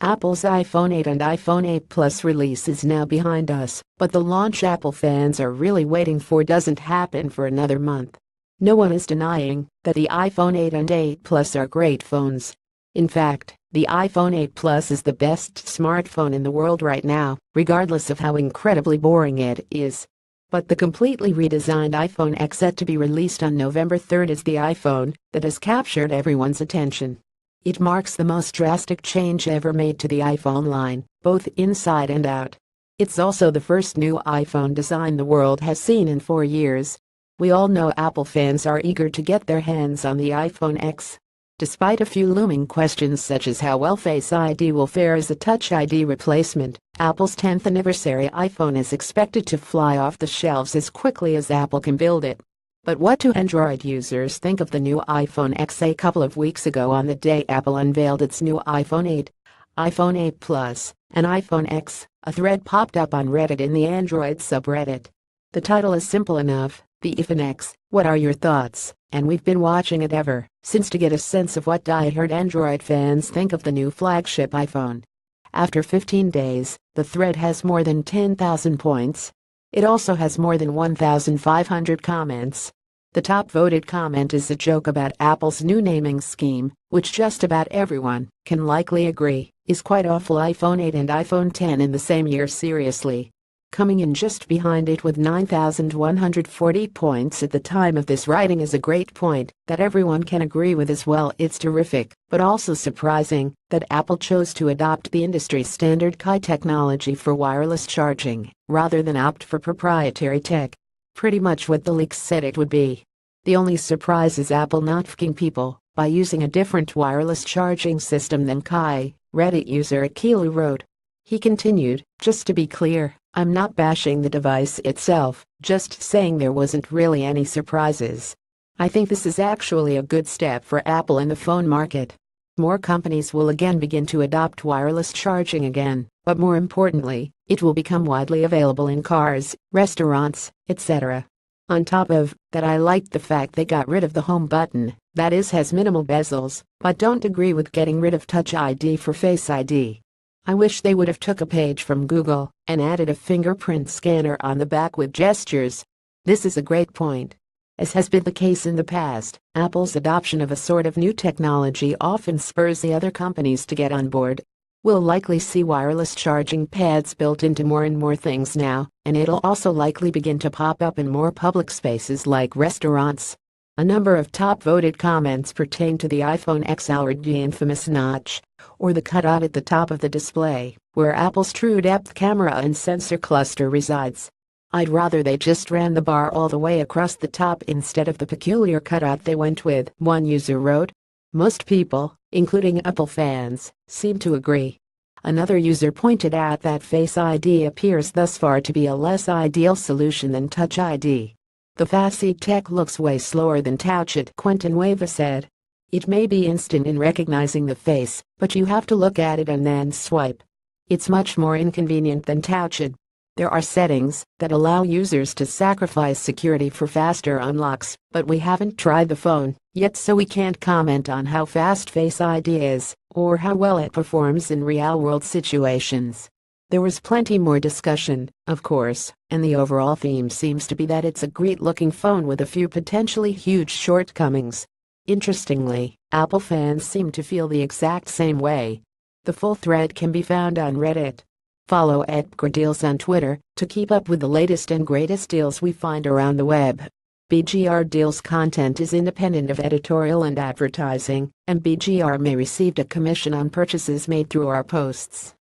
Apple's iPhone 8 and iPhone 8 Plus release is now behind us, but the launch Apple fans are really waiting for doesn't happen for another month. No one is denying that the iPhone 8 and 8 Plus are great phones. In fact, the iPhone 8 Plus is the best smartphone in the world right now, regardless of how incredibly boring it is. But the completely redesigned iPhone X set to be released on November 3rd is the iPhone that has captured everyone's attention. It marks the most drastic change ever made to the iPhone line, both inside and out. It's also the first new iPhone design the world has seen in 4 years. We all know Apple fans are eager to get their hands on the iPhone X. Despite a few looming questions such as how well Face ID will fare as a Touch ID replacement, Apple's 10th anniversary iPhone is expected to fly off the shelves as quickly as Apple can build it. But what do Android users think of the new iPhone X? A couple of weeks ago, on the day Apple unveiled its new iPhone 8, iPhone 8 Plus, and iPhone X, a thread popped up on Reddit in the Android subreddit. The title is simple enough: the iPhone X, what are your thoughts? And we've been watching it ever since to get a sense of what die-hard Android fans think of the new flagship iPhone. After 15 days, the thread has more than 10,000 points. It also has more than 1,500 comments. The top voted comment is a joke about Apple's new naming scheme, which just about everyone can likely agree is quite awful. iPhone 8 and iPhone X in the same year, seriously. Coming in just behind it with 9,140 points at the time of this writing is a great point that everyone can agree with as well. It's terrific, but also surprising that Apple chose to adopt the industry standard Qi technology for wireless charging rather than opt for proprietary tech. Pretty much what the leaks said it would be. The only surprise is Apple not f***ing people by using a different wireless charging system than Qi, Reddit user Akilu wrote. He continued, just to be clear, I'm not bashing the device itself, just saying there wasn't really any surprises. I think this is actually a good step for Apple in the phone market. More companies will again begin to adopt wireless charging again, but more importantly, it will become widely available in cars, restaurants, etc. On top of that, I liked the fact they got rid of the home button, that is, has minimal bezels, but don't agree with getting rid of Touch ID for Face ID. I wish they would have took a page from Google and added a fingerprint scanner on the back with gestures. This is a great point. As has been the case in the past, Apple's adoption of a sort of new technology often spurs the other companies to get on board. We'll likely see wireless charging pads built into more and more things now, and it'll also likely begin to pop up in more public spaces like restaurants. A number of top-voted comments pertain to the iPhone X, the infamous notch, or the cutout at the top of the display, where Apple's true-depth camera and sensor cluster resides. I'd rather they just ran the bar all the way across the top instead of the peculiar cutout they went with, one user wrote. Most people, including Apple fans, seem to agree. Another user pointed out that Face ID appears thus far to be a less ideal solution than Touch ID. The Face tech looks way slower than Touch ID, Quentin Wava said. It may be instant in recognizing the face, but you have to look at it and then swipe. It's much more inconvenient than Touch ID. There are settings that allow users to sacrifice security for faster unlocks, but we haven't tried the phone yet, so we can't comment on how fast Face ID is or how well it performs in real-world situations. There was plenty more discussion, of course, and the overall theme seems to be that it's a great-looking phone with a few potentially huge shortcomings. Interestingly, Apple fans seem to feel the exact same way. The full thread can be found on Reddit. Follow @BGRDeals on Twitter to keep up with the latest and greatest deals we find around the web. BGR Deals content is independent of editorial and advertising, and BGR may receive a commission on purchases made through our posts.